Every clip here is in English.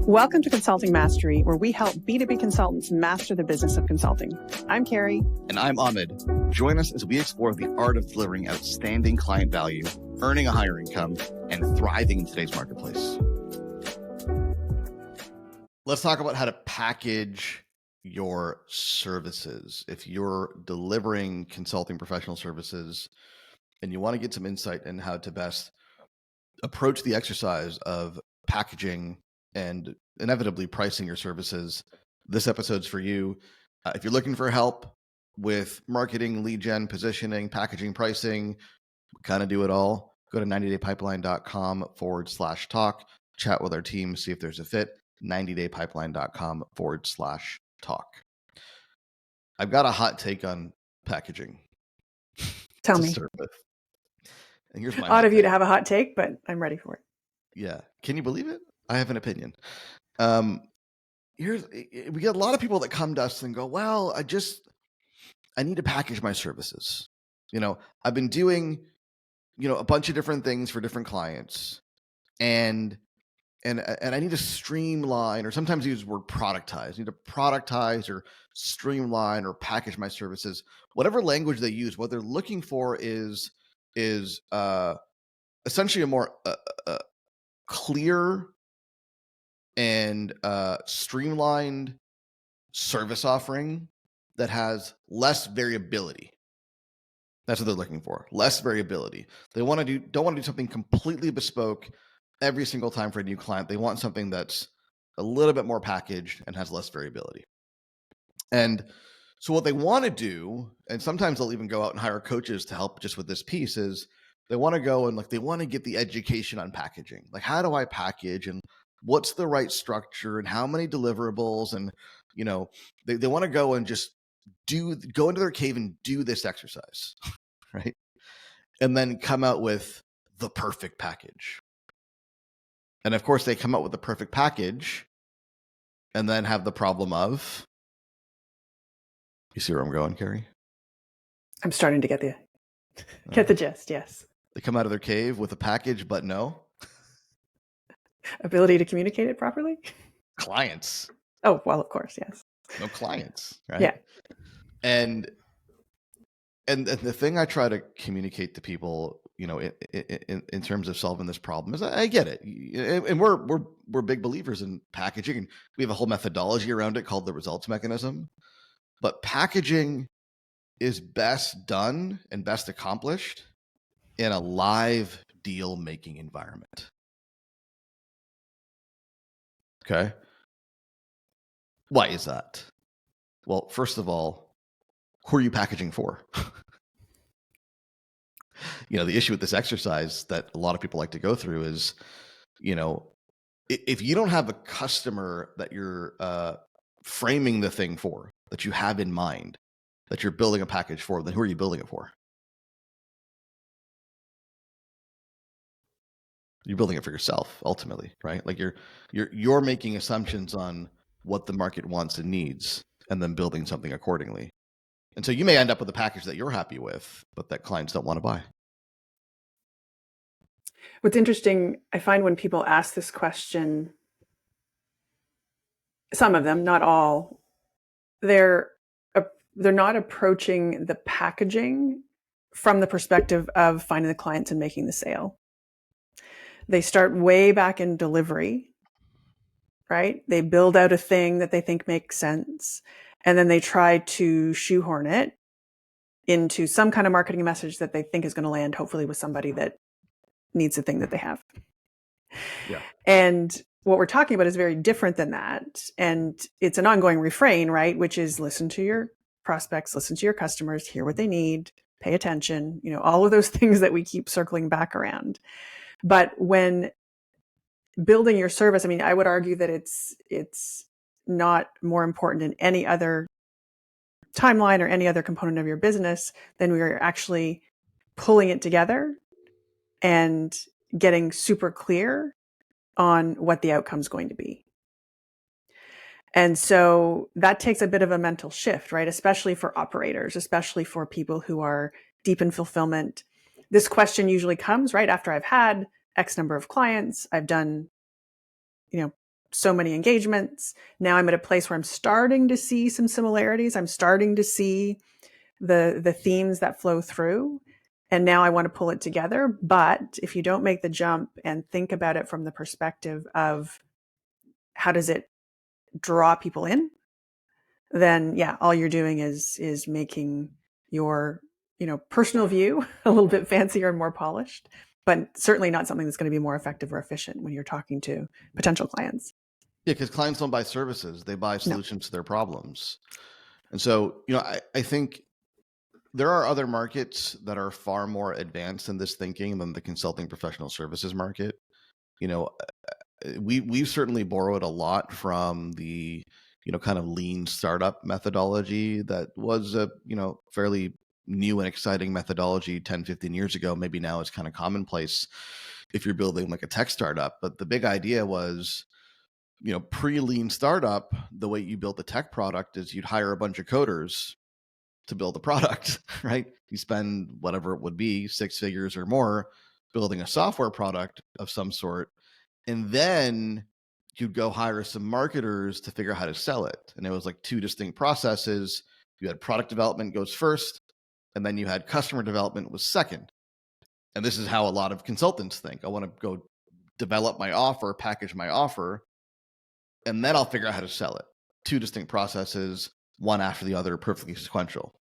Welcome to Consulting Mastery, where we help B2B consultants master the business of consulting. I'm Carrie. And I'm Ahmed. Join us as we explore the art of delivering outstanding client value, earning a higher income, and thriving in today's marketplace. Let's talk about how to package your services. If you're delivering consulting professional services and you want to get some insight in how to best approach the exercise of packaging and inevitably pricing your services, this episode's for you. If you're looking for help with marketing, lead gen, positioning, packaging, pricing, kind of do it all, go to 90daypipeline.com/talk, chat with our team, see if there's a fit, 90daypipeline.com/talk. I've got a hot take on packaging. Tell me. And here's my odd of you to have a hot take, but I'm ready for it. Yeah. Can you believe it? I have an opinion. We get a lot of people that come to us and go, well, I need to package my services. I've been doing, a bunch of different things for different clients, and I need to streamline, or sometimes use the word productize. I need to productize or streamline or package my services. Whatever language they use, what they're looking for is essentially a more clear and streamlined service offering that has less variability. That's what they're looking for. Less variability. They don't want to do something completely bespoke every single time for a new client. They want something that's a little bit more packaged and has less variability. And so what they want to do, and sometimes they'll even go out and hire coaches to help just with this piece, is they want to go and they want to get the education on packaging. Like, how do I package, and what's the right structure, and how many deliverables, and they want to go and just go into their cave and do this exercise, right? And then come out with the perfect package. And of course, they come out with the perfect package and then have the problem of, you see where I'm going, Carrie? I'm starting to get the gist, yes. They come out of their cave with a package, but no ability to communicate it properly? Clients. Oh, well, of course, yes. No clients, right? Yeah. And the thing I try to communicate to people, in terms of solving this problem, is I get it, and we're big believers in packaging, and we have a whole methodology around it called the results mechanism. But packaging is best done and best accomplished in a live deal making environment. Okay. Why is that? Well, first of all, who are you packaging for? The issue with this exercise that a lot of people like to go through is, if you don't have a customer that you're framing the thing for, that you have in mind, that you're building a package for, then who are you building it for? You're building it for yourself, ultimately, right? Like you're making assumptions on what the market wants and needs, and then building something accordingly. And so you may end up with a package that you're happy with, but that clients don't want to buy. What's interesting, I find when people ask this question, some of them, not all, they're not approaching the packaging from the perspective of finding the clients and making the sale. They start way back in delivery, right? They build out a thing that they think makes sense, and then they try to shoehorn it into some kind of marketing message that they think is going to land, hopefully, with somebody that needs the thing that they have. Yeah. And what we're talking about is very different than that. And it's an ongoing refrain, right? Which is listen to your prospects, listen to your customers, hear what they need, pay attention, all of those things that we keep circling back around. But when building your service, I would argue that it's not more important in any other timeline or any other component of your business than we are actually pulling it together and getting super clear on what the outcome is going to be. And so that takes a bit of a mental shift, right? Especially for operators, especially for people who are deep in fulfillment. This question usually comes right after I've had X number of clients. I've done, so many engagements. Now I'm at a place where I'm starting to see some similarities. I'm starting to see the themes that flow through. And now I want to pull it together. But if you don't make the jump and think about it from the perspective of how does it draw people in, then yeah, all you're doing is making your, personal view a little bit fancier and more polished, but certainly not something that's going to be more effective or efficient when you're talking to potential clients. Yeah, because clients don't buy services; they buy No. solutions to their problems. And so, I think there are other markets that are far more advanced in this thinking than the consulting professional services market. You know, we've certainly borrowed a lot from the kind of lean startup methodology that was a fairly new and exciting methodology 10-15 years ago. Maybe now it's kind of commonplace if you're building like a tech startup, but the big idea was pre-lean startup, the way you built the tech product is you'd hire a bunch of coders to build a product, right? You spend whatever it would be, 6 figures or more, building a software product of some sort. And then you'd go hire some marketers to figure out how to sell it. And it was like two distinct processes. You had product development goes first, and then you had customer development was second. And this is how a lot of consultants think. I want to go develop my offer, package my offer, and then I'll figure out how to sell it. Two distinct processes, one after the other, perfectly sequential.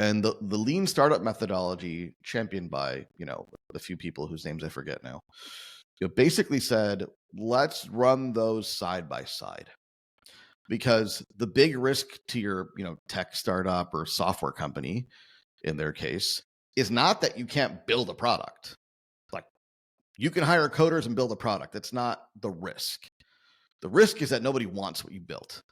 And the lean startup methodology, championed by the few people whose names I forget now, basically said, let's run those side by side, because the big risk to your tech startup or software company, in their case, is not that you can't build a product. Like, you can hire coders and build a product. That's not the risk. The risk is that nobody wants what you built,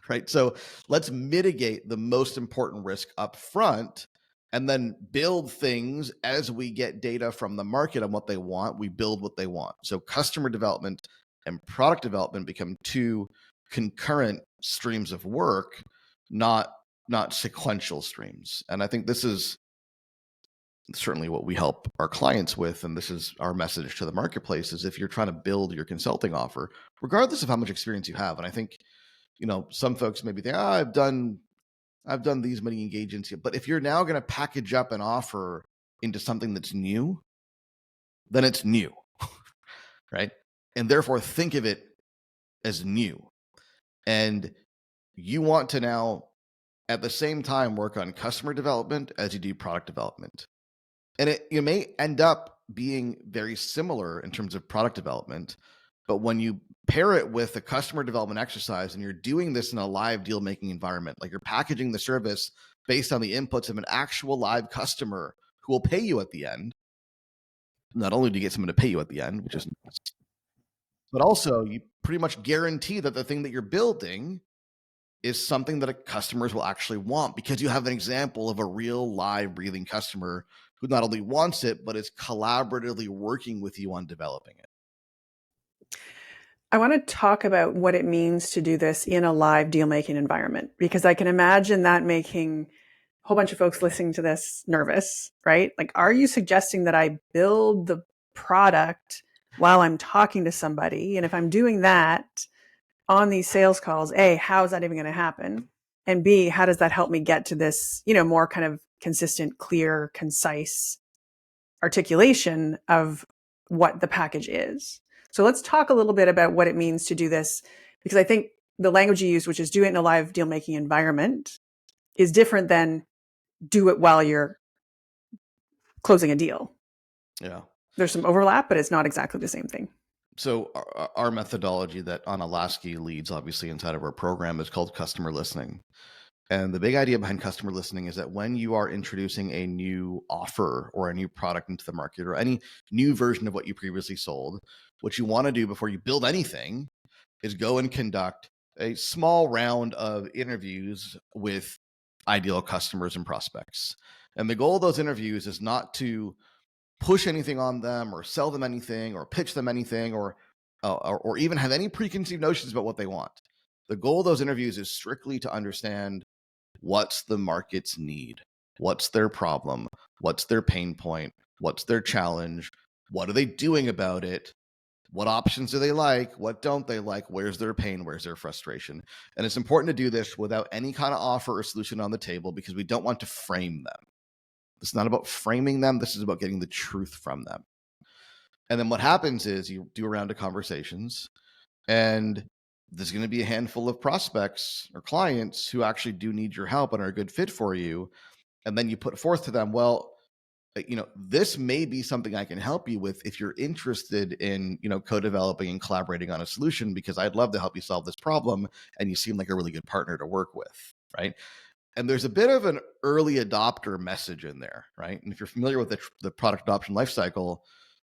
right? So let's mitigate the most important risk up front and then build things as we get data from the market on what they want. We build what they want. So customer development and product development become two concurrent streams of work, not sequential streams. And I think this is certainly what we help our clients with, and this is our message to the marketplace, is if you're trying to build your consulting offer, regardless of how much experience you have. And I think some folks maybe think, I've done these many engagements, but if you're now going to package up an offer into something that's new, then it's new, right? And therefore think of it as new. And you want to now at the same time work on customer development as you do product development. And you may end up being very similar in terms of product development, but when you pair it with a customer development exercise and you're doing this in a live deal making environment, like you're packaging the service based on the inputs of an actual live customer who will pay you at the end. Not only do you get someone to pay you at the end, which is nice, but also you pretty much guarantee that the thing that you're building is something that customers will actually want, because you have an example of a real live breathing customer who not only wants it, but is collaboratively working with you on developing it. I want to talk about what it means to do this in a live deal making environment, because I can imagine that making a whole bunch of folks listening to this nervous, right? Like, are you suggesting that I build the product while I'm talking to somebody? And if I'm doing that on these sales calls, A, how is that even going to happen? And B, how does that help me get to this, more kind of consistent, clear, concise articulation of what the package is? So let's talk a little bit about what it means to do this, because I think the language you use, which is do it in a live deal making environment, is different than do it while you're closing a deal. Yeah. There's some overlap, but it's not exactly the same thing. So our methodology that Anna Lasky leads, obviously, inside of our program is called customer listening. And the big idea behind customer listening is that when you are introducing a new offer or a new product into the market, or any new version of what you previously sold, what you want to do before you build anything is go and conduct a small round of interviews with ideal customers and prospects. And the goal of those interviews is not to push anything on them or sell them anything or pitch them anything or even have any preconceived notions about what they want. The goal of those interviews is strictly to understand what's the market's need, what's their problem, what's their pain point, what's their challenge, what are they doing about it, What options do they like? What don't they like? Where's their pain? Where's their frustration? And it's important to do this without any kind of offer or solution on the table, because we don't want to frame them. It's not about framing them. This is about getting the truth from them. And then what happens is you do a round of conversations, and there's going to be a handful of prospects or clients who actually do need your help and are a good fit for you. And then you put forth to them, well, this may be something I can help you with if you're interested in, co-developing and collaborating on a solution, because I'd love to help you solve this problem. And you seem like a really good partner to work with, right? And there's a bit of an early adopter message in there, right? And if you're familiar with the product adoption lifecycle,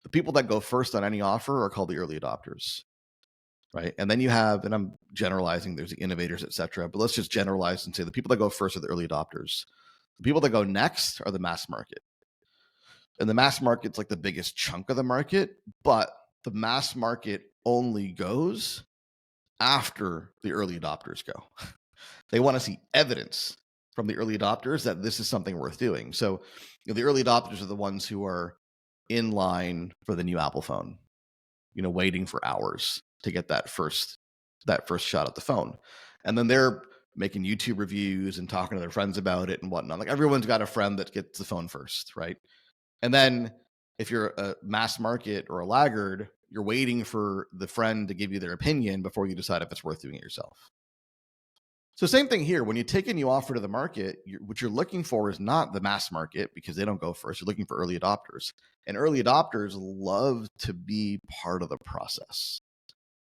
the people that go first on any offer are called the early adopters, right? And then you have, and I'm generalizing, there's the innovators, et cetera, but let's just generalize and say the people that go first are the early adopters. The people that go next are the mass market. And the mass market's like the biggest chunk of the market, but the mass market only goes after the early adopters go. They want to see evidence from the early adopters that this is something worth doing. So the early adopters are the ones who are in line for the new Apple phone, waiting for hours to get that first shot at the phone. And then they're making YouTube reviews and talking to their friends about it and whatnot. Like, everyone's got a friend that gets the phone first, right? And then if you're a mass market or a laggard, you're waiting for the friend to give you their opinion before you decide if it's worth doing it yourself. So same thing here. When you take a new offer to the market, what you're looking for is not the mass market, because they don't go first. You're looking for early adopters. And early adopters love to be part of the process.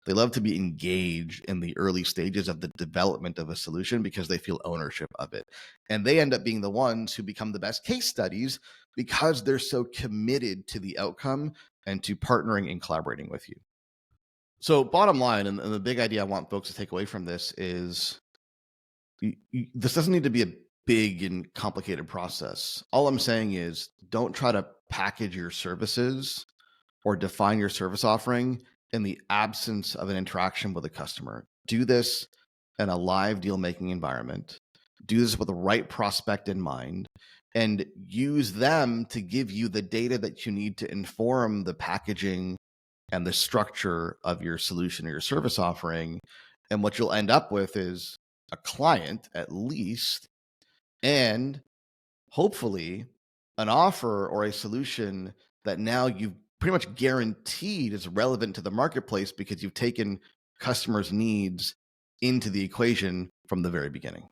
They love to be engaged in the early stages of the development of a solution because they feel ownership of it. And they end up being the ones who become the best case studies because they're so committed to the outcome and to partnering and collaborating with you. So bottom line, and the big idea I want folks to take away from this is, this doesn't need to be a big and complicated process. All I'm saying is, don't try to package your services or define your service offering in the absence of an interaction with a customer. Do this in a live deal-making environment. Do this with the right prospect in mind, and use them to give you the data that you need to inform the packaging and the structure of your solution or your service offering. And what you'll end up with is a client, at least, and hopefully an offer or a solution that now you've pretty much guaranteed is relevant to the marketplace, because you've taken customers' needs into the equation from the very beginning.